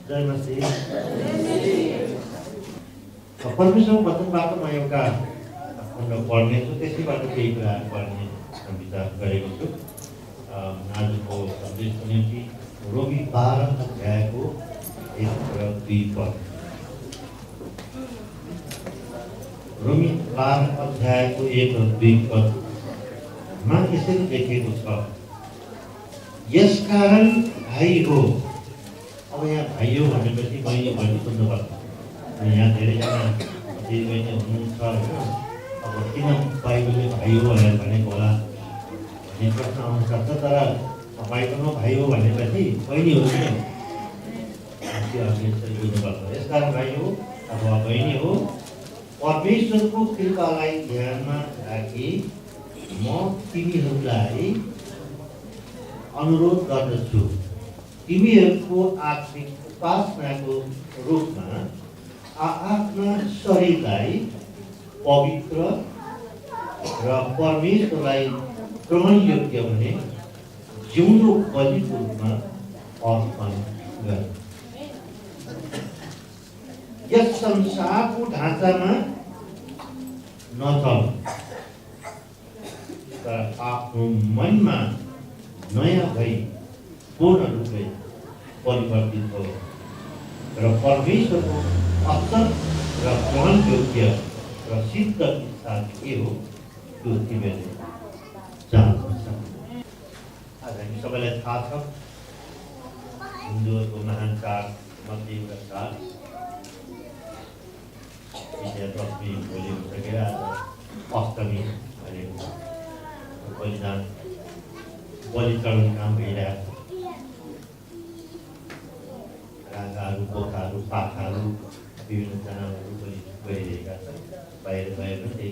जय मसीह। परमेश्वरको वचनबाट म एउटा खण्ड पढ्नेछु, त्यसैबाट केही कुराहरू पढ्ने विचार गरेको छु। आजको सन्देशको निम्ति रोमी 12 अध्यायको 1 र 2 पद। रोमी 12 अध्यायको 1 र 2 पदमा यसरी लेखेको छ, यसकारण भाइ हो। अब यहाँ भाइ हो भनेपछि बहिनी बहिनी सुन्नुपर्छ। यहाँ धेरैजना दिदीबहिनी हुनुहुन्छ होइन, अब किन बाइबलले भाइ हो भनेर भनेको होला भन्ने प्रश्न आउन सक्छ। तर बाइबलमा भाइ हो भनेपछि बहिनी हो कि यसरी बुझ्नुपर्छ। यसकारण भाइ हो अथवा बहिनी हो, परमेश्वरको कृपालाई ध्यानमा राखी म तिमीहरूलाई अनुरोध गर्दछु, तिमीहरूको आत्मिक उपासनाको रूपमा आफ्ना शरीरलाई पवित्र र परमेश्वरलाई ग्रहण योग्य हुने जिउँदो बलिको रूपमा अर्पण गर। यस संसारको ढाँचामा नचल, तर आफ्नो मनमा नयाँ भई पूर्ण रूपले परिवर्तित हो र परमेश्वरको असल र ग्रहण योग्य र सिद्ध इच्छा के हो त्यो तिमीले जान्नुपर्छ। आज हामी सबैलाई थाहा छ, हिन्दूहरूको महान चाड मध्ये एउटा चाड विजयादशमी भोलि भइसकेर आज अष्टमी भनेको बलिदान बलि चढाउने काम भइरहेको छ। राजाहरू, बोकाहरू, पाखाहरू, विभिन्न जनावरहरू पनि गइरहेका छन्। बाहिर गएर पनि त्यही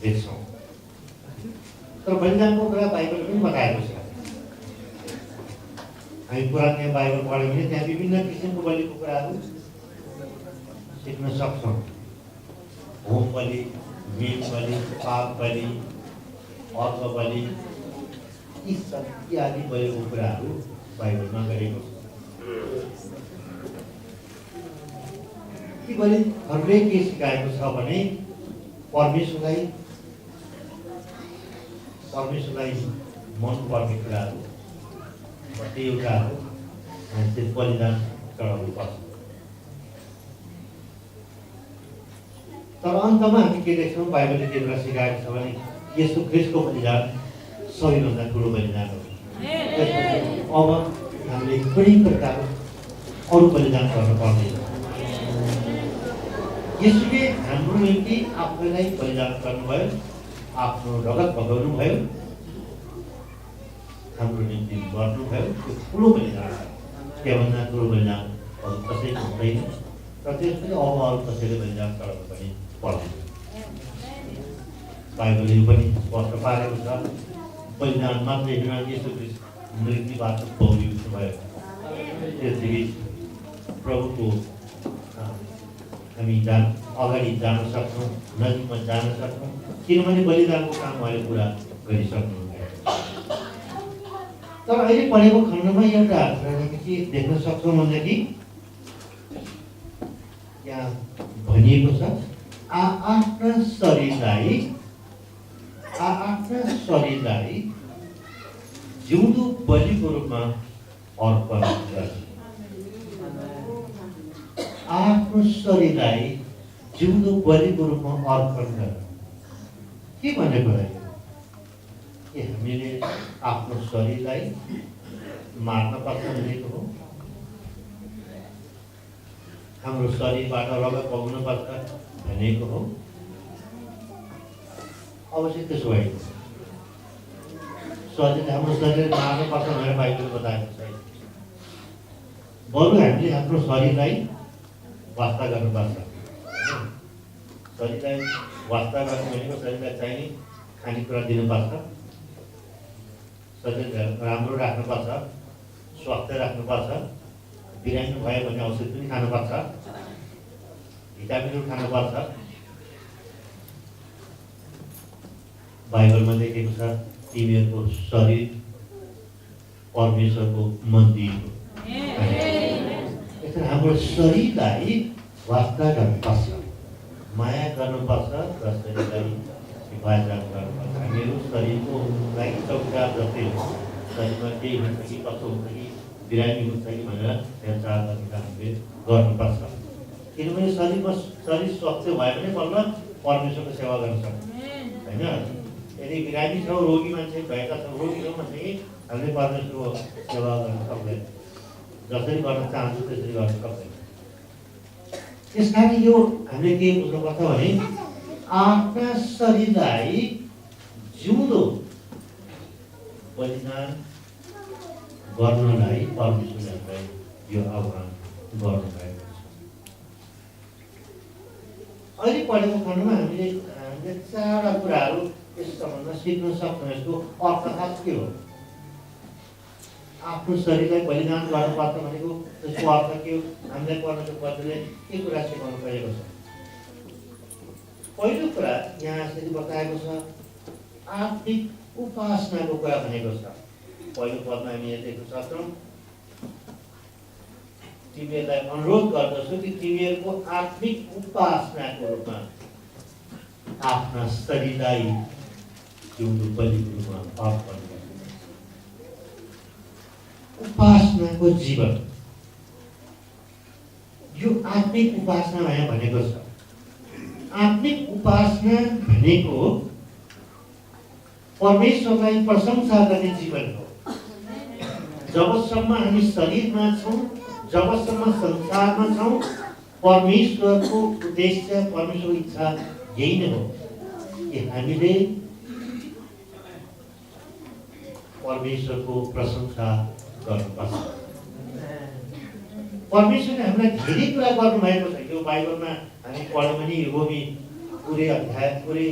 देख्छौँ। तर बलिदानको कुरा बाइबल पनि बताएको छ। हामी पुरानो बाइबल पढ्यौँ भने त्यहाँ विभिन्न किसिमको बलिको कुराहरू सिक्न सक्छौँ। होम बलि, मीट बलि, पाप बलि, अर्घ बलि इत्यादि बलिको कुराहरू बाइबलमा गरेको छ। ती बलिहरूले के सिकाएको छ भने परमेश्वरलाई मनपर्ने कुराहरू एउटा हो, त्यो बलिदान चढाउनु पर्छ। तर अन्तमा हामी के देख्छौँ, बाइबलले के कुरा सिकाएको छ भने यसो ख्रिस्टको बलिदान सबैभन्दा ठुलो बलिदान हो। अब हामीले कुनै प्रकारको अरू बलिदान गर्न पर्दैन। यसुले हाम्रो निम्ति आफैलाई बलिदान गर्नुभयो, आफ्नो रगत बगाउनु भयो, हाम्रो निम्ति मर्नुभयो। त्यो ठुलो बलिदान हो। त्योभन्दा ठुलो बलिदान अरू कसैको हुँदैन र त्यसपछि अब अरू कसैले बलिदान चढाउनु पनि पर्दैन। बाइबलले पनि स्पष्ट पारेको छ, बलिदान मात्रै होइन, यसो मृत्युबाट पौरिनु भयो। त्यसदेखि प्रभुको हामी अगाडि जान सक्छौँ, नजिकमा जान सक्छौँ, किनभने बलिदानको काम उहाँले पुरा गरिसक्नुभयो। तर अहिले पढेको खण्डमा एउटा के देख्न सक्छौँ भनेदेखि यहाँ भनिएको छ, आफ्ना शरीरलाई जिउँदो बलिको रूपमा अर्पण गर। आफ्नो शरीरलाई जिउँदो बलिको रूपमा अर्पण गर। के भनेको रहेछ? कि हामीले आफ्नो शरीरलाई मार्न पर्छ भनेको हो, हाम्रो शरीरबाट रगत बगाउनु पर्छ भनेको हो? अवश्य त्यसो होइन। हाम्रो शरीर मार्नु पर्छ भनेर बाइबलले बताएको छैन। बरु हामीले आफ्नो शरीरलाई वास्ता गर्नुपर्छ। शरीरलाई वास्ता गर्नु भनेको शरीरलाई चाहिने खानेकुरा दिनुपर्छ, शरीर राम्रो राख्नुपर्छ, स्वास्थ्य राख्नुपर्छ, बिरामी भयो भने औषध पनि खानुपर्छ, भिटामिनहरू खानुपर्छ। बाइबलमा लेखेको छ, तिमीहरूको शरीर परमेश्वरको मन्दिर हो। हाम्रो शरीरलाई वास्ता गर्नुपर्छ, माया गर्नुपर्छ र शरीरलाई हिफाजत गर्नुपर्छ। हामीहरू शरीरको लागि चौकीदार जस्तै हो, शरीरमा केही हुन्छ कि कस्तो हुन्छ कि बिरामी हुन्छ कि भनेर हेरचाह गर्ने काम हामीले गर्नुपर्छ। किनभने शरीर स्वस्थ भयो भने बल्ल परमेश्वरको सेवा गर्न सक्छ होइन। यदि बिरामी छौँ, रोगी मान्छे भएका छौँ, रोगी छौँ भनेदेखि हामीले परमेश्वरको सेवा गर्न सक्दैन, जसरी गर्न चाहन्छौँ त्यसरी गर्न सक्दैन। त्यस कारण यो हामीले के बुझ्नुपर्छ भने आफ्ना शरीरलाई जिउँदो बलिदान गर्नलाई परमेश्वरले हामीलाई यो आह्वान गर्नुभएको छ। अहिले पढेको खण्डमा हामीले 4वटा कुराहरू यस सम्बन्धमा सिक्न सक्छौँ। यसको अर्थात् के हो? आफ्नो शरीरलाई बलिदान गर्नुपर्छ भनेको त्यसको अर्थ के हो? हामीलाई पढ्नको पद्धतिले के कुरा सिकाउनु परेको छ? पहिलो कुरा यहाँ यसरी बताएको छ, आत्मिक उपासनाको कुरा भनेको छ। पहिलो पदमा हामी यहाँ देख्न सक्छौँ, तिमीहरूलाई अनुरोध गर्दछु कि तिमीहरूको आत्मिक उपासनाको रूपमा आफ्ना शरीरलाई जिउँदो बलिको रूपमा अर्पण गर्नु। उपासनाको जीवन, यो आत्मिक उपासना यहाँ भनेको छ। आत्मिक उपासना भनेको परमेश्वरलाई प्रशंसा गर्ने जीवन हो। जबसम्म हामी शरीरमा छौँ, जबसम्म संसारमा छौँ, परमेश्वरको उद्देश्य, परमेश्वरको इच्छा यही नै हो कि हामीले परमेश्वरको प्रशंसा गर्नुपर्छ। परमेश्वरले हामीलाई धेरै कुरा गर्नुभएको छ। यो बाइबलमा हामी पढ्यौँ भने रोमी पुरै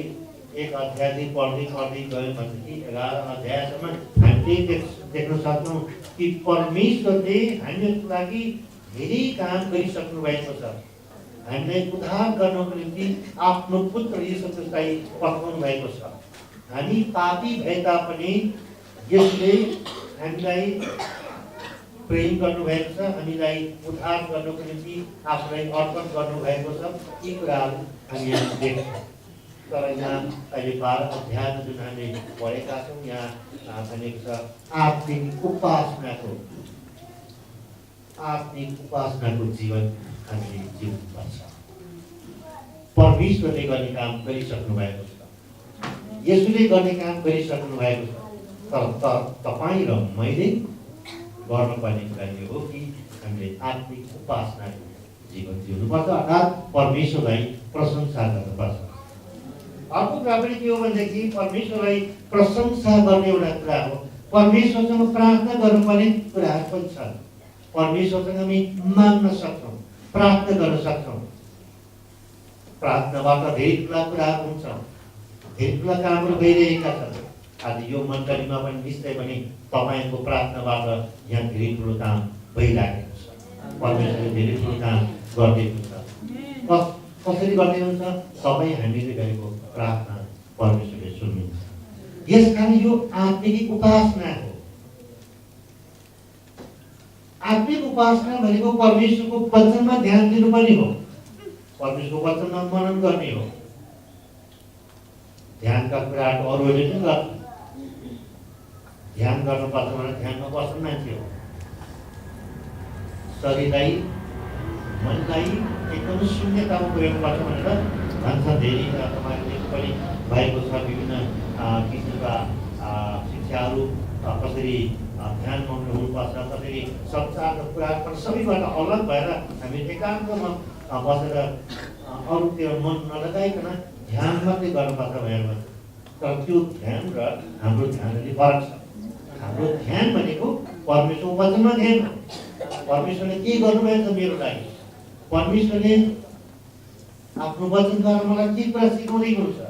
एक अध्यायदेखि पढ्दै गयौँ भनेदेखि 11 अध्यायसम्म हामीले देख्न सक्छौँ कि परमेश्वरले हामीहरूको लागि धेरै काम गरिसक्नु भएको छ। हामीलाई उद्धार गर्नको निम्ति आफ्नो पुत्र येशू ख्रीष्टलाई पठाउनु भएको छ। हामी पापी भए तापनि यसले हामीलाई प्रेम गर्नुभएको छ, हामीलाई उद्धार गर्नको निम्ति आफूलाई अर्पण गर्नुभएको छ। यी कुराहरू हामी यहाँ देख्छौँ। तर यहाँ अहिले 12 अध्यायमा जुन हामीले पढेका छौँ, यहाँ भनेको छ आत्मिक उपासनाको जीवन हामीले जिउनुपर्छ। परमेश्वरले गर्ने काम गरिसक्नु भएको छ, येशूले गर्ने काम गरिसक्नु भएको छ। तर तपाईँ र मैले गर्नुपर्ने कुरा यो हो कि हामीले आत्मिक उपासनाको जीवन जिउनुपर्छ, अर्थात् परमेश्वरलाई प्रशंसा गर्नुपर्छ। अर्को कुरा पनि के हो भनेदेखि परमेश्वरलाई प्रशंसा गर्ने एउटा कुरा हो। परमेश्वरसँग प्रार्थना गर्नुपर्ने कुराहरू पनि छन्। परमेश्वरसँग हामी माग्न सक्छौँ, प्रार्थना गर्न सक्छौँ। प्रार्थनाबाट धेरै ठुला कुराहरू हुन्छ, धेरै ठुला कामहरू भइरहेका छन्। आज यो मण्डलीमा पनि निश्चय पनि तपाईँको प्रार्थनाबाट यहाँ धेरै ठुलो काम भइरहेको छ। परमेश्वरले धेरै ठुलो काम गर्दै हुन्छ। कसरी गर्दै हुन्छ? तपाईँ हामीले गरेको प्रार्थना परमेश्वरले सुन्नुहुन्छ। यस कारण यो आत्मिक उपासना हो। आत्मिक उपासना भनेको परमेश्वरको वचनमा ध्यान दिनु पनि हो, परमेश्वरको वचनमा मनन गर्ने हो। ध्यानका कुराहरू अरूले नै गर्छ। ध्यान गर्नुपर्छ भने ध्यानमा बस्ने मान्छे हो। शरीरलाई, मनलाई एकदम शून्यतामा पुर्याउनुपर्छ भनेर भन्छ। धेरै तपाईँहरूले पनि भएको छ विभिन्न किसिमका शिक्षाहरू, कसरी ध्यान मग्न हुनुपर्छ, कसरी संसारका कुराहरू पनि सबैबाट अलग भएर हामी एकान्तमा बसेर अरूतिर मन नलगाइकन ध्यान मात्रै गर्नुपर्छ भनेर भन्छ। तर त्यो ध्यान र हाम्रो ध्यान अलि फरक छ। हाम्रो ध्यान भनेको परमेश्वरको वचनमा ध्यान हो। परमेश्वरले के गर्नुभएको छ मेरो लागि, परमेश्वरले आफ्नो वचनद्वारा मलाई के कुरा सिकाउँदै हुनुहुन्छ,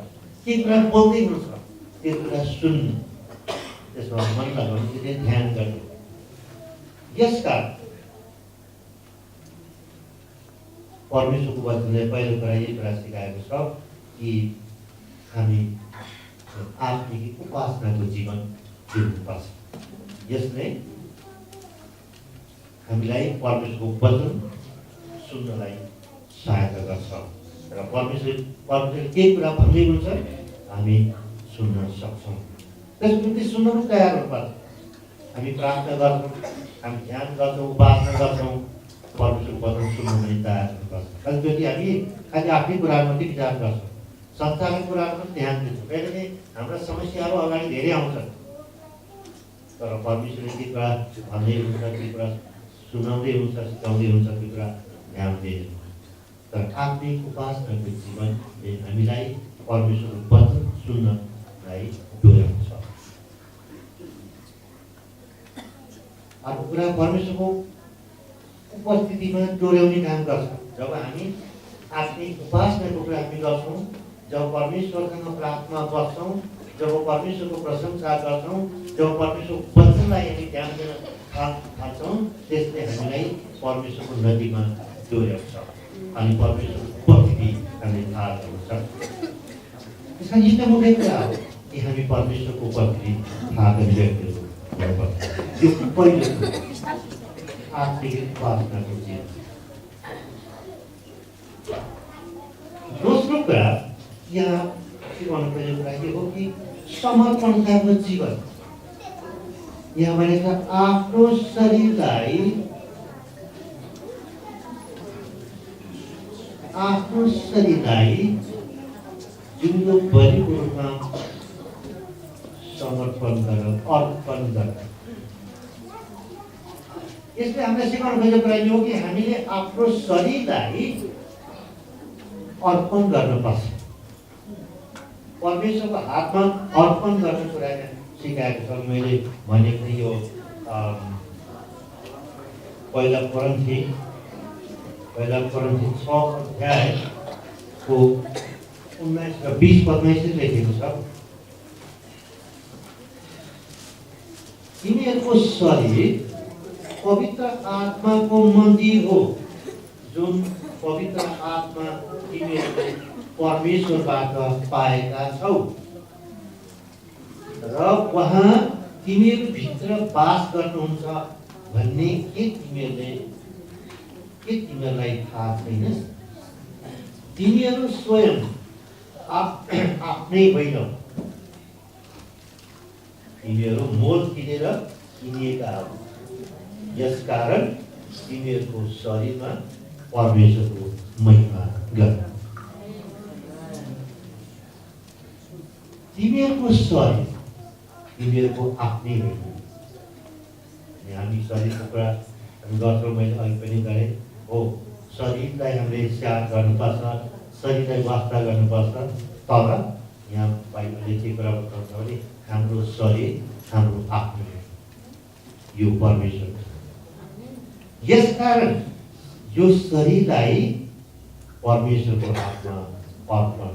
के कुरा बोल्दै हुनुहुन्छ, त्यो कुरा सुन्नु, त्यसमा मन लगाउनु, त्यसले ध्यान गर्नु। यसकारण परमेश्वरको वचनले पहिलो कुरा यही कुरा सिकाएको छ कि हामी आत्मिक उपासनाको जीवन जिउनुपर्छ। यसले हामीलाई परमेश्वरको वचन सुन्नलाई सहायता गर्छ र परमेश्वरले केही कुरा भन्दै हुन्छ हामी सुन्न सक्छौँ। त्यसको निम्ति सुन्न पनि तयार हुनुपर्छ। हामी प्रार्थना गर्छौँ, हामी ध्यान गर्छौँ, उपासना गर्छौँ, परमेश्वरको वचन सुन्न पनि तयार हुनुपर्छ। कतिचोटि हामी खालि आफ्नै कुराहरू मात्रै विचार गर्छौँ, संसारको कुराहरू पनि ध्यान दिन्छौँ। कहिलेकाहीँ हाम्रा समस्याहरू अगाडि धेरै आउँछन्, तर परमेश्वरले के कुरा भन्दै हुन्छ, के कुरा सुनाउँदै हुन्छ, सिकाउँदै हुन्छ, त्यो कुरा ध्यान दिँदैन। तर आत्मिक उपासनाको जीवनले हामीलाई परमेश्वरको वचन सुन्नलाई डोर्याउँछ। अर्को कुरा परमेश्वरको उपस्थितिमा डोर्याउने काम गर्छ। जब हामी आत्मिक उपासनाको कुरा हामी गर्छौँ, जब परमेश्वरसँग प्रार्थना बस्छौँ, जब परमेश्वरको प्रशंसा गर्छौँ, जब परमेश्वरको वचनलाई हामी ध्यान दिन थाल्छौँ, त्यसले हामीलाई परमेश्वरको नदीमा डोर्याउँछ अनि परमेश्वरको उपस्थिति हामीले थाहा गर्छ। त्यसका निष्ठ मुख्य कुरा हो कि हामी परमेश्वरको उपस्थिति थाहा गरिरहेको हुनुपर्छ। त्यो पहिलो आत्मिक उपासनाको जीवन। दोस्रो कुरा यहाँ सिकाउनु पर्ने कुरा के हो कि समर्पणताको जीवन। यहाँ भनेको आफ्नो शरीरलाई जिउँदो बलिको रूपमा समर्पण गर, अर्पण गर। यसले हामीलाई सिकाउनु खोजेको कुरा यो हो कि हामीले आफ्नो शरीरलाई अर्पण गर्नुपर्छ। परमेश्वरको हातमा अर्पण गर्ने कुरा सिकाएको छ। मैले भनेको थिएँ यो पहिला कोरिन्थी 6 अध्यायको 19 र 20 पदमा यसरी लेखेको छ, तिमीहरूको शरीर पवित्र आत्माको मन्दिर हो, जुन पवित्र आत्मा तिमीहरूले परमेश्वरबाट पाएका छौ र उहाँ तिमीहरू भित्र बास गर्नुहुन्छ भन्ने के तिमीहरूलाई थाहा छैन? तिमीहरू स्वयं आफ्नै होइनौ, तिमीहरू मोल किनेर किनिएका हौ। यसकारण तिमीहरूको शरीरमा परमेश्वरको महिमा गर। तिमीहरूको शरीर तिमीहरूको आफ्नै होइन। हामी शरीरको कुरा हामी गर्छौँ, मैले अघि पनि गरेँ हो, शरीरलाई हामीले स्याहार गर्नुपर्छ, शरीरलाई वास्ता गर्नुपर्छ। तर यहाँ बाइबलले के कुरा बताउँछ भने हाम्रो शरीर हाम्रो आफ्नो हो, यो परमेश्वर। यसकारण यो शरीरलाई परमेश्वरको हातमा अर्पण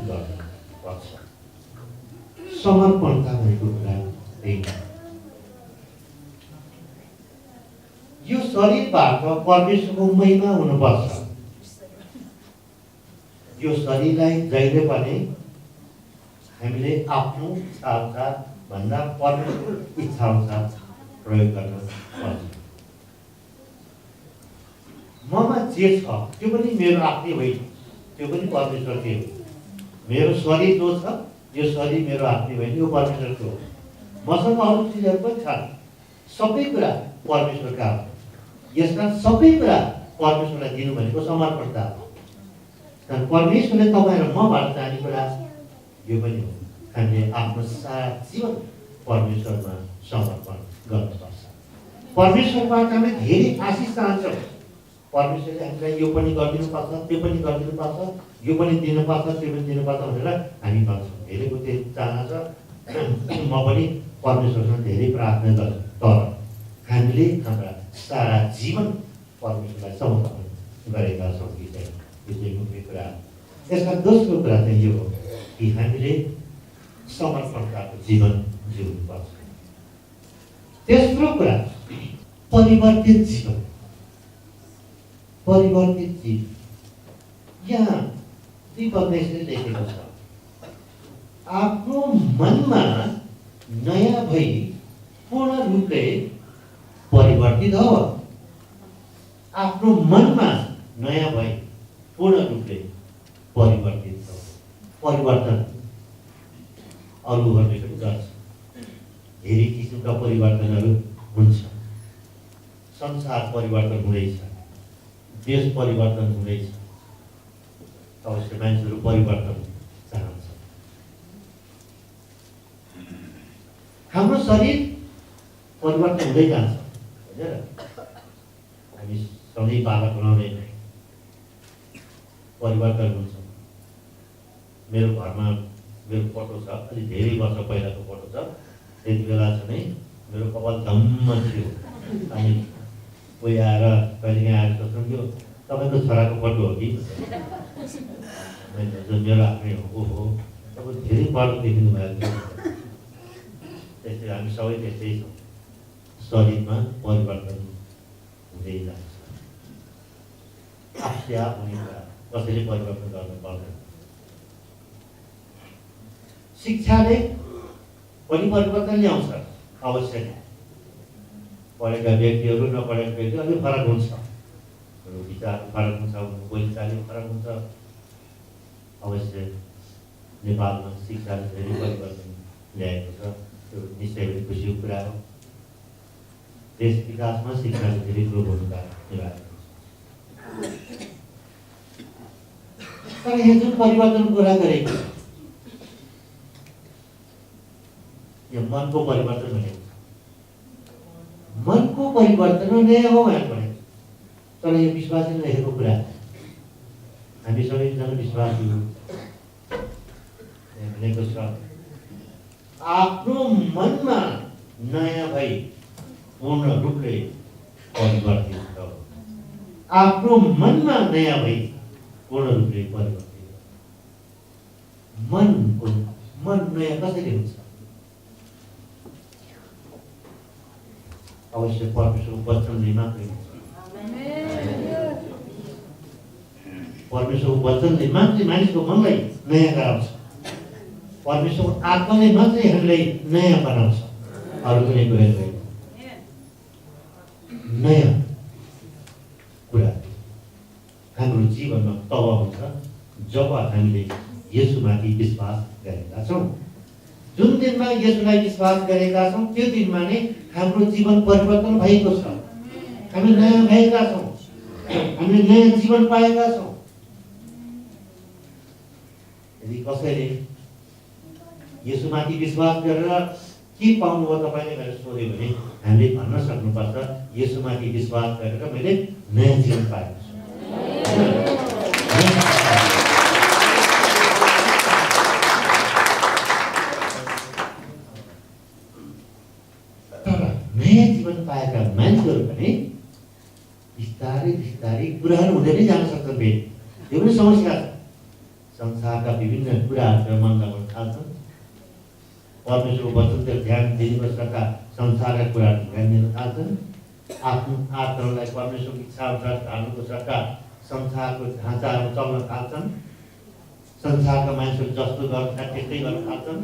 गर्नुपर्छ। समर्पणता भनेको कुरा त्यही हो। यो शरीरबाट परमेश्वरको महिमा हुनुपर्छ। यो शरीरलाई जहिले पनि हामीले आफ्नो इच्छा भन्दा परमेश्वरको इच्छा अनुसार प्रयोग गर्न पर्छ। ममा जे छ त्यो पनि मेरो आफ्नै होइन, त्यो पनि परमेश्वरकै हो। मेरो शरीर जो छ, यो शरीर मेरो आफ्नै होइन, यो परमेश्वरको हो। मसँग अरू चिजहरू पनि छन्, सबै कुरा परमेश्वरका हो। यसमा सबै कुरा परमेश्वरलाई दिनु भनेको समर्पणता हो। तर परमेश्वरले तपाईँ र मबाट चाहने कुरा यो पनि हो, हामीले आफ्नो सारा जीवन परमेश्वरमा समर्पण गर्नुपर्छ। परमेश्वरबाट हामीले धेरै आशिष चाहन्छौँ। परमेश्वरले हामीलाई यो पनि गरिदिनुपर्छ, त्यो पनि गरिदिनुपर्छ, यो पनि दिनुपर्छ, त्यो पनि दिनुपर्छ भनेर हामी भन्छौँ। धेरैको त्यो चाहना छ। म पनि परमेश्वरसँग धेरै प्रार्थना गर्छु, तर हामीले हाम्रा सारा जीवन परमेश्वरलाई समर्पण गरेका छौँ कि चाहिँ, यो चाहिँ मुख्य कुरा हो। यसका दोस्रो कुरा चाहिँ यो हो कि हामीले समर्पणताको जीवन जिउनुपर्छ। तेस्रो कुरा परिवर्तित जीवन। परिवर्तित जीवन यहाँ 2 पदमा यसरी लेखेको छ, आफ्नो मनमा नयाँ भई पूर्ण रूपले परिवर्तित हो। आफ्नो मनमा नयाँ भई पूर्ण रूपले परिवर्तित छ। परिवर्तन अरूहरूले पनि गर्छ। धेरै किसिमका परिवर्तनहरू हुन्छ। संसार परिवर्तन हुँदैछ, देश परिवर्तन हुँदैछ, अवश्य मान्छेहरू परिवर्तन चाहन्छ। हाम्रो शरीर परिवर्तन हुँदै जान्छ हैन। हामी सधैँ बालक रहँदैन, परिवर्तन हुन्छ। मेरो घरमा मेरो फोटो छ, अलि धेरै वर्ष पहिलाको फोटो छ। त्यति बेला चाहिँ मेरो कपाल धम्म थियो। अनि कोही आएर कहिलेकाहीँ आएर सोध्छन् त्यो तपाईँको छोराको फोटो हो कि? मैले मेरो आफ्नै हो। ओहो, तपाईँ धेरै बढो देखिनु भएको थियो। त्यसै हामी सबै त्यस्तै छौँ। शरीरमा परिवर्तन हुँदै जान्छ। आफै आफ हुने कुरा कसैले परिवर्तन गर्नु पर्दैन। शिक्षाले पनि परिवर्तन ल्याउँछ अवश्य। पढेका व्यक्तिहरू नपढेका व्यक्ति अलिक फरक हुन्छ, विचार फरक हुन्छ, बोलीचाली फरक हुन्छ। अवश्य नेपालमा शिक्षाले धेरै परिवर्तन ल्याएको छ, त्यो निश्चय पनि खुसीको कुरा हो। देश विकासमा शिक्षाले धेरै ठुलो भूमिका निभाएको छ। तर यहाँ जुन परिवर्तनको कुरा गरेको यो मनको परिवर्तन भनेको मनको परिवर्तन नयाँ हो भनेर भनेको। तर यो विश्वासी लेखेको कुरा हामी सबैजना विश्वासी हो भनेको छ। आफ्नो मनमा नयाँ भई पूर्ण रूपले परिवर्तित हो। आफ्नो मनमा नयाँ भई पूर्ण रूपले परिवर्तित। मन नयाँ कसरी हुन्छ? अवश्य परमेश्वरको वचनले मात्रै हुन्छ। परमेश्वरको वचनले मात्रै मानिसको मनलाई नयाँ गराउँछ। परमेश्वरको आत्माले मात्रै हामीलाई नयाँ बनाउँछ, अरू कुनै कुरा होइन। नयाँ कुरा हाम्रो जीवनमा तब हुन्छ जब हामीले येशूमाथि विश्वास गरेका छौँ। जुन दिनमा येशूलाई विश्वास गरेका छौँ त्यो दिनमा नै हाम्रो जीवन परिवर्तन भएको छ। हामी नयाँ भएका छौँ, हामीले नयाँ जीवन पाएका छौँ। यदि कसैले येशूमाथि विश्वास गरेर के पाउनुभयो तपाईँले भनेर सोध्यो भने हामीले भन्न सक्नुपर्छ येशूमाथि विश्वास गरेर मैले नयाँ जीवन पाएको छु। तर नयाँ जीवन पाएका मानिसहरू पनि बिस्तारै बिस्तारै कुराहरू हुँदै नै जान सक्छन्। फेरि त्यो पनि समस्या छ। संसारका विभिन्न कुराहरू मन लगाउन थाल्छन्। परमेश्वरको वचनतिर ध्यान दिनुको सट्टा संसारका कुराहरू ध्यान दिन थाल्छन्। आफ्नो आत्मालाई परमेश्वरको इच्छा अनुसार ढाल्नुको सट्टा संसारको ढाँचाहरू चल्न थाल्छन्। संसारका मान्छेहरू जस्तो गर्न त्यस्तै गर्न थाल्छन्।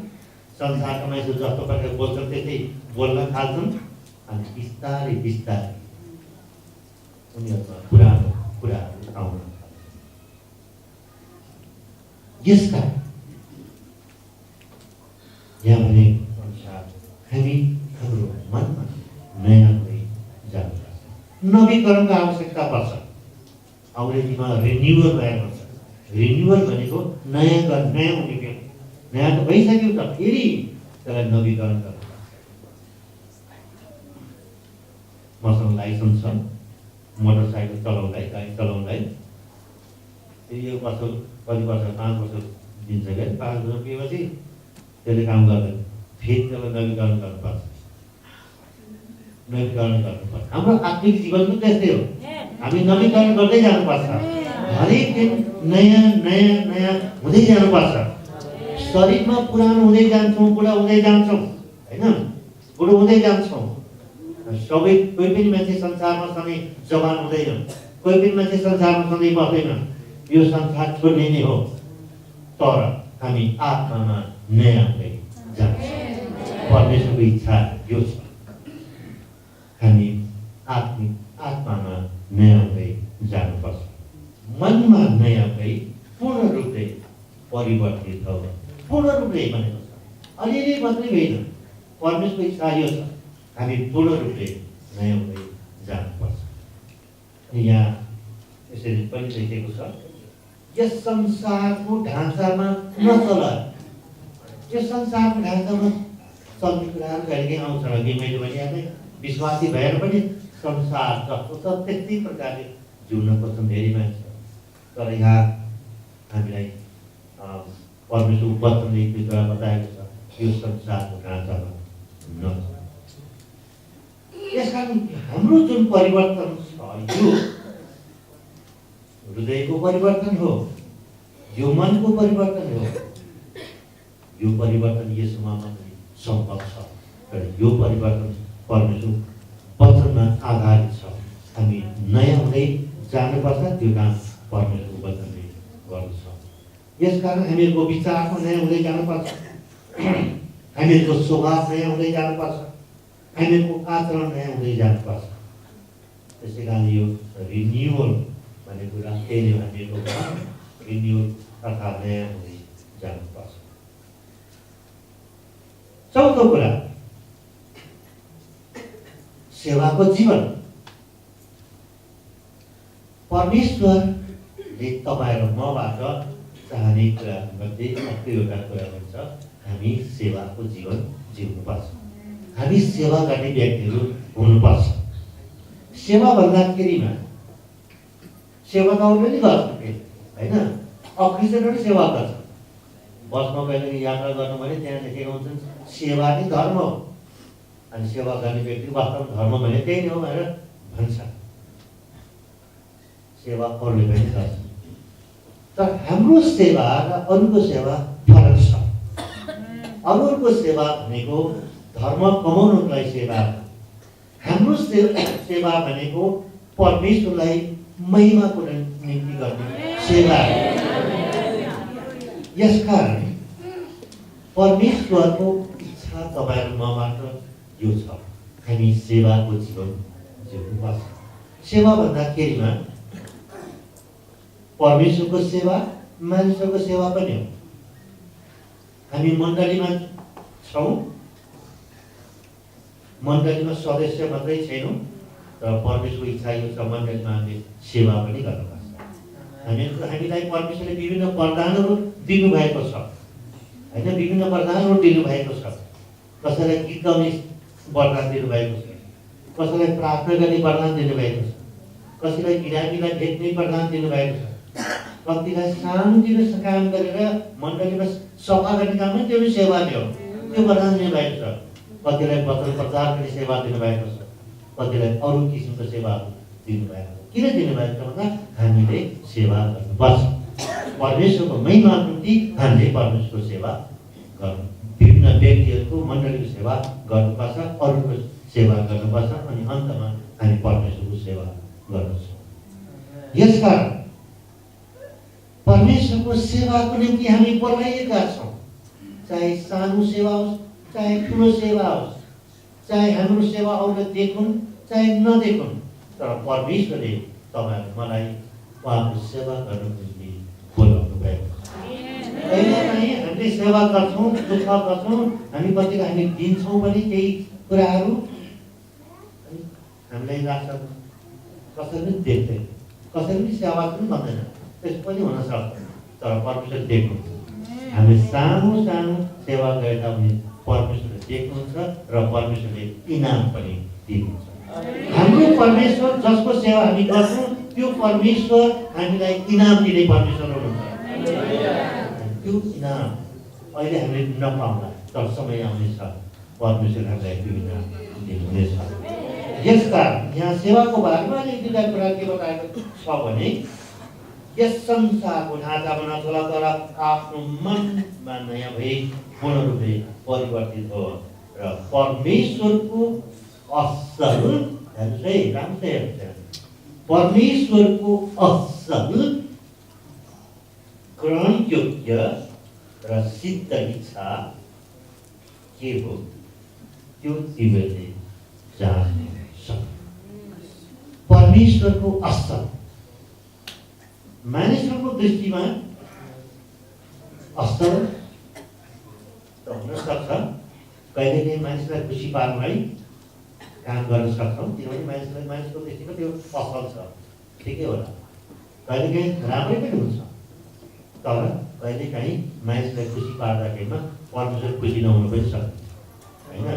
संसारका मान्छेहरू जस्तो प्रकारले बोल्छन् त्यस्तै बोल्न थाल्छन्। अनि बिस्तारै बिस्तारै उनीहरूमा पुरानो कुराहरू आउन थाल्छन्। यसका यहाँ भने अनुसार हामी हाम्रो मनमा नयाँ भई जानुपर्छ। नवीकरणको आवश्यकता पर्छ। अङ्ग्रेजीमा रिन्युअल भएर भन्छ। रिन्युअल भनेको नयाँ हुने के नयाँ त भइसक्यो त फेरि त्यसलाई नवीकरण गर्नु। मसँग लाइसेन्स छ, मोटरसाइकल चलाउँदै गाडी चलाउँदै यो वर्ष कति वर्ष 5 वर्ष दिन्छ क्या। 5 वर्ष पिएपछि त्यसले काम गर्दैन। फेरि त्यसलाई नवीकरण गर्नुपर्छ। नवीकरण गर्नुपर्छ। हाम्रो आत्मिक जीवन पनि त्यस्तै हो। हामी नवीकरण गर्दै जानुपर्छ। हरेक दिन नयाँ नयाँ नयाँ हुँदै जानुपर्छ। शरीरमा पुरानो हुँदै जान्छौँ, बुढा हुँदै जान्छौँ होइन, बुढो हुँदै जान्छौँ। सबै कोही पनि मान्छे संसारमा सधैँ जवान हुँदैन, कोही पनि मान्छे संसारमा सधैँ बस्दैन। यो संसार छोड्ने नै हो। तर हामी आत्मामा नयाँ हुँदै जान्छौँ। परमेश्वरको इच्छा यो छ हामी आत्मामा नयाँ हुँदै जानुपर्छ। मनमा नयाँ भई पूर्ण रूपले परिवर्तित हो। पूर्ण रूपले भनेको छ, अलिअलि मात्रै होइन। परमेश्वरको इच्छा यो छ, हामी पूर्ण रूपले नयाँ हुँदै जानुपर्छ। अनि यहाँ यसरी पनि लेखेको छ, यस संसारको ढाँचामा नचल। यस संसारको ढाँचामा चल्ने कुराहरू कहिलेकाहीँ आउँछ कि मैले भनिहालेँ, विश्वासी भएर पनि संसार जस्तो छ त्यस्तै प्रकारले जिउन खोज्छन् धेरै मान्छे। तर यहाँ हामीलाई परमेश्वरको वचनले एक कुरा बताएको छ, यो संसारको ढाँचामा नचल। यसकारण हाम्रो जुन परिवर्तन छ यो हृदयको परिवर्तन हो, यो मनको परिवर्तन हो। यो परिवर्तन यसमा मात्रै सम्भव छ। तर यो परिवर्तन परमेश्वर वचनमा आधारित छ। हामी नयाँ हुँदै जानुपर्छ, त्यो काम परमेश्वरको वचनले गर्दछ। यसकारण हामीहरूको विचारमा नयाँ हुँदै जानुपर्छ, हामीहरूको स्वभाव नयाँ हुँदै जानुपर्छ, हामीहरूको आचरण नयाँ हुँदै जानुपर्छ। त्यसै कारण यो रिन्युअल भन्ने कुरा त्यही हो, हामीहरूको रिन्युअल अर्थात् नयाँ हुँदै जानुपर्छ। चौथो कुरा, सेवाको जीवन। परमेश्वरले तपाईँ र मबाट चाहने कुरामध्ये अर्को एउटा कुरा हुन्छ, हामी सेवाको जीवन जिउनुपर्छ। हामी सेवा गर्ने व्यक्तिहरू हुनुपर्छ। सेवा भन्दाखेरिमा सेवा त अरूले पनि गर्छ होइन, अक्रिस्चियनहरू सेवा गर्छ। बसमा कहिले यात्रा गर्नु भने त्यहाँ लेखेको हुन्छन् सेवा नै धर्म हो। अनि सेवा गर्ने व्यक्ति वास्तवमा धर्म भने त्यही नै हो भनेर भन्छ। सेवा अरूले पनि गर्छ, तर हाम्रो सेवा र अरूको सेवा फरक छ। अरूको सेवा भनेको धर्म कमाउनुलाई सेवा, हाम्रो सेवा भनेको परमेश्वरलाई महिमाको निम्ति गर्ने सेवा। यसकारण परमेश्वरको इच्छा तपाईँ र मबाट यो छ, हामी सेवाको जीवन जिउनुपर्छ। सेवा भन्दाखेरिमा परमेश्वरको सेवा, मानिसहरूको सेवा पनि हो। हामी मण्डलीमा छौँ, मण्डलीमा सदस्य मात्रै छैनौँ, तर परमेश्वरको इच्छा यो छ मण्डलीमा हामीले सेवा पनि गर्नुपर्छ। हामीलाई परमेश्वरले विभिन्न वरदानहरू दिनुभएको छ होइन, विभिन्न वरदानहरू दिनुभएको छ। कसैलाई गीत गाउने वरदान दिनुभएको छ, कसैलाई प्रार्थना गर्ने वरदान दिनुभएको छ, कसैलाई बिरामीलाई भेट्ने वरदान दिनुभएको छ, कतिलाई सानोतिनो काम गरेर मण्डलीमा सफा गर्ने काम पनि त्यो पनि सेवा नै हो, त्यो वरदान दिनुभएको छ। कतिलाई वचन प्रचार गर्ने सेवा दिनुभएको छ, कतिलाई अरू किसिमको सेवा दिनुभएको छ। किन दिनुभएको छ भन्दा हामीले सेवा गर्नुपर्छ। परमेश्वरको महिमाको निम्ति हामीले परमेश्वरको सेवा गर्नु, विभिन्न व्यक्तिहरूको मण्डलीको सेवा गर्नुपर्छ, अरूको सेवा गर्नुपर्छ, अनि अन्तमा हामी परमेश्वरको सेवा गर्दछौँ। यसकारण परमेश्वरको सेवाको निम्ति हामी बोलाइएका छौँ। चाहे सानो सेवा होस्, चाहे ठुलो सेवा होस्, चाहे हाम्रो सेवा अरूले देखुन् चाहे नदेखुन्, तर परमेश्वरले तपाईँ मलाई उहाँको सेवा गर्नुको निम्ति बोलाउनु भएको छ। कहिलेकाहीँ हामीले सेवा गर्छौँ, दुःख गर्छौँ, हामी कतिलाई हामी दिन्छौँ पनि केही कुराहरू, हामीलाई लाग्छ कसैले पनि देख्दैन, कसैले पनि सेवा पनि गर्दैन, त्यस पनि हुनसक्छ। तर परमेश्वर देख्नुहुन्छ, हामीले सानो सानो सेवा गरेका पनि परमेश्वरले देख्नुहुन्छ र परमेश्वरले इनाम पनि दिनुहुन्छ। हाम्रो परमेश्वर जसको सेवा हामी गर्छौँ त्यो परमेश्वर हामीलाई इनाम दिने परमेश्वर हुनुहुन्छ। त्यो इनाम अहिले हामीले नपाउँला, तर समय आउनेछ परमेश्वर हामीलाई त्यो इनाम दिनुहुनेछ। यसकारण यहाँ सेवाको बारेमा एक दुईवटा कुरा के बताएको छ भने यस संसारको ढाँचामा नचल, तर आफ्नो मनमा नयाँ भई पूर्ण रूपले परिवर्तित हो र परमेश्वरको असल, परमेश्वरको असल, ग्रहण योग्य र सिद्ध इच्छा के हो त्यो तिमीले जान्ने। परमेश्वरको असल मानिसहरूको दृष्टिमा असल त हुन सक्छ, कहिलेकाहीँ मानिसलाई खुसी पार्नलाई काम गर्न सक्छौँ, किनभने मानिसको दृष्टिमा त्यो असल छ, ठिकै होला। कहिलेकाहीँ राम्रै पनि हुन्छ, तर कहिलेकाहीँ मानिसलाई खुसी पार्दाखेरिमा परमेश्वर खुसी नहुनु पनि सक्छ, होइन।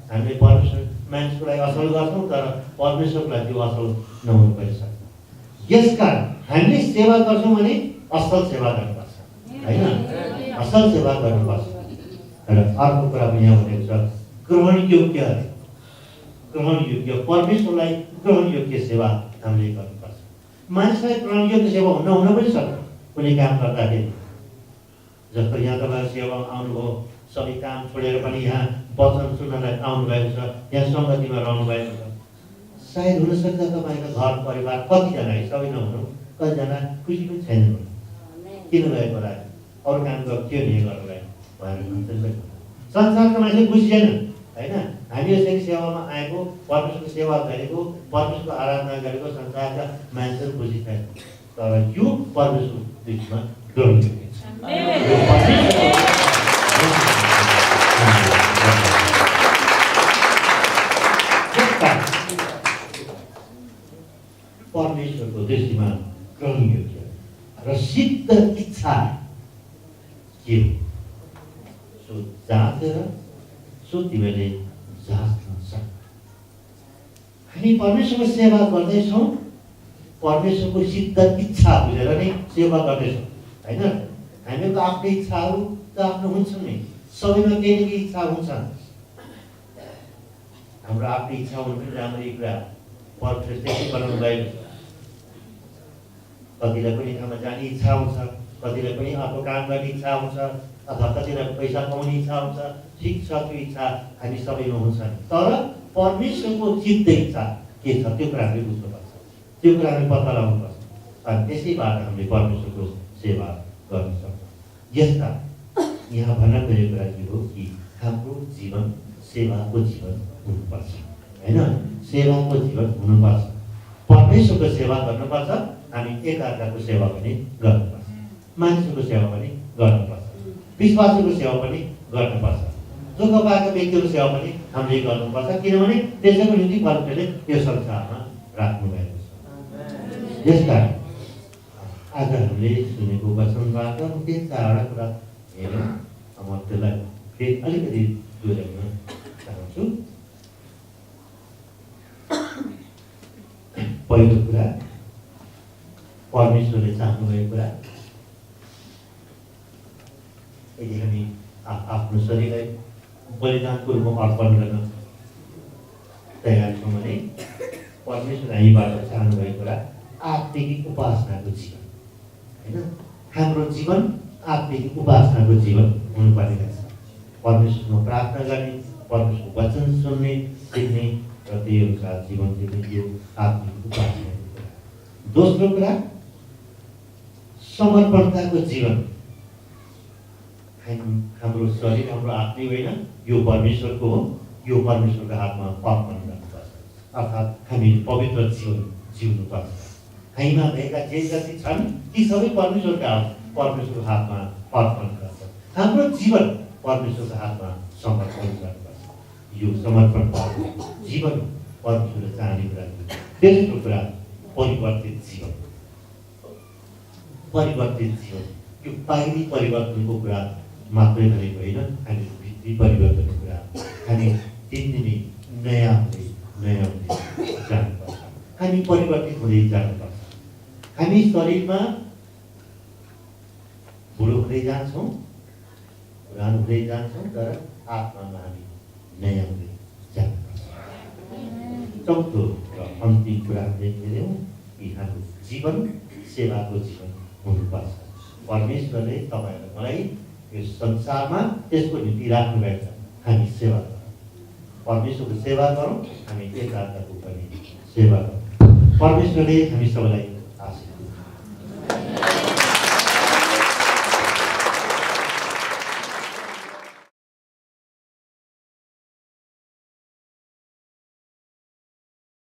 हामीले परमेश्वर मानिसको लागि असल गर्छौँ, तर परमेश्वरको लागि त्यो असल नहुनु पनि सक्छ। यसकारण हामीले सेवा गर्छौँ भने असल सेवा गर्नुपर्छ, होइन, असल सेवा गर्नुपर्छ। र अर्को कुरा पनि यहाँ भनेको छ ग्रहणयोग्य परमेश्वरलाई ग्रहणयोग्य सेवा हामीले गर्नुपर्छ। मानिसलाई ग्रहणयोग्य सेवा नहुन पनि सक्छ कुनै काम गर्दाखेरि। जस्तो यहाँ तपाईँहरू सेवामा आउनुभयो, सबै काम छोडेर पनि यहाँ वचन सुन्नलाई आउनुभएको छ, यहाँ सङ्गतिमा रहनु भएको छ। सायद हुनसक्छ तपाईँको घर परिवार कतिजना है, सबै नहुनु, कतिजना खुसी पनि छैनन्, किन गएको होला, अरू काम के हुने गर्नुलाई भनेर भन्छन्। संसारका मान्छे खुसी छैनन्, होइन। हामी यसरी सेवामा आएको, परमेश्वरको सेवा गरेको, परमेश्वरको आराधना गरेको संसारका मान्छेहरू खुसी छैन, तर यो परमेश्वरको दृष्टिमा ग्रहणयोग्य छ। परमेश्वरको दृष्टिमा ग्रहणयोग्य र सिद्ध इच्छा के हो सो जाँचेर सो तिमीले जाँच्न सक्छ। हामी परमेश्वरको सेवा गर्दैछौँ, परमेश्वरको सिद्ध इच्छा बुझेर नै सेवा गर्दैछौँ, होइन। हामीहरूको आफ्नै इच्छाहरू त आफ्नो हुन्छन् नै, सबैमा केही न केही इच्छा हुन्छ। हाम्रो आफ्नै इच्छा हुनु पनि राम्रै कुरा, परमेश्वरले त्यस्तै बनाउनु भएको छ। कतिलाई पनि ठाउँमा जाने इच्छा हुन्छ, कतिलाई पनि अर्को काम गर्ने इच्छा हुन्छ, अथवा कतिलाई पैसा कमाउने इच्छा हुन्छ, ठिक छ, त्यो इच्छा हामी सबैमा हुन्छ। तर परमेश्वरको सिद्ध इच्छा के छ त्यो कुरा हामीले बुझ्नुपर्छ, त्यो कुरा हामीले पत्ता लगाउनुपर्छ, अनि त्यसैबाट हामीले परमेश्वरको सेवा गर्न सक्छौँ। यस्ता यहाँ भन्न खोजेको कुरा के हो कि हाम्रो जीवन सेवाको जीवन हुनुपर्छ, होइन। सेवाको जीवन हुनुपर्छ, परमेश्वरको सेवा गर्नुपर्छ, हामी एकअर्काको सेवा पनि गर्नुपर्छ, मानिसको सेवा पनि गर्नुपर्छ, विश्वासको सेवा पनि गर्नुपर्छ, दुःख पाएका व्यक्तिको सेवा पनि हामीले गर्नुपर्छ, किनभने त्यसैको निम्ति परमेश्वरले यो संसारमा राख्नु भएको छ। यसकारण आज हामीले सुनेको वचनबाट के चारवटा कुरा हेरौँ, म त्यसलाई फेरि अलिकति दोहोऱ्याउन चाहन्छु। पहिलो कुरा परमेश्वरले चाहनुभएको कुरा, यदि हामी आफ्नो शरीरलाई बलिदानको रूपमा अर्पण गर्न तयार छौँ भने परमेश्वरले हामीबाट चाहनुभएको कुरा आत्मिक उपासनाको जीवन, होइन। हाम्रो जीवन आत्मिक उपासनाको जीवन हुनुपर्ने रहेछ। परमेश्वरमा प्रार्थना गर्ने, परमेश्वरको वचन सुन्ने, सिक्ने र त्यही अनुसार जीवन जिउने यो आत्मिक उपासनाको कुरा। दोस्रो कुरा समर्पणताको जीवन। हाम्रो शरीर हाम्रो आफ्नै होइन, यो परमेश्वरको हो, यो परमेश्वरको हातमा अर्पण गर्नुपर्छ, अर्थात् हामीले पवित्र जीवन जिउनुपर्छ। हामीमा भएका जे जति छन् ती सबै परमेश्वरको हातमा अर्पण गर्छ। हाम्रो जीवन परमेश्वरको हातमा समर्पण गर्नुपर्छ। यो समर्पण जीवन परमेश्वरले चाहने कुरा। तेस्रो कुरा परिवर्तित जीवन। परिवर्तित जीवन यो बाहिरी परिवर्तनको कुरा मात्रै गरेको होइन, हामी भित्री परिवर्तनको कुरा। हामी दिनदिनै नयाँ हुँदै जानुपर्छ, हामी परिवर्तित हुँदै जानुपर्छ। हामी शरीरमा बुढो हुँदै जान्छौँ, पुरानो हुँदै जान्छौँ, तर आत्मामा हामी नयाँ हुँदै जानुपर्छ। चौथो र अन्तिम कुरा हामीले हेऱ्यौँ कि हाम्रो जीवन सेवाको जीवन हुनुपर्छ। परमेश्वरले तपाईँहरू मलाई यो संसारमा त्यसको निम्ति राख्नु भएको छ, हामी सेवा गरौँ, परमेश्वरको सेवा गरौँ, हामी एकअर्काको पनि सेवा गरौँ। परमेश्वरले हामी सबैलाई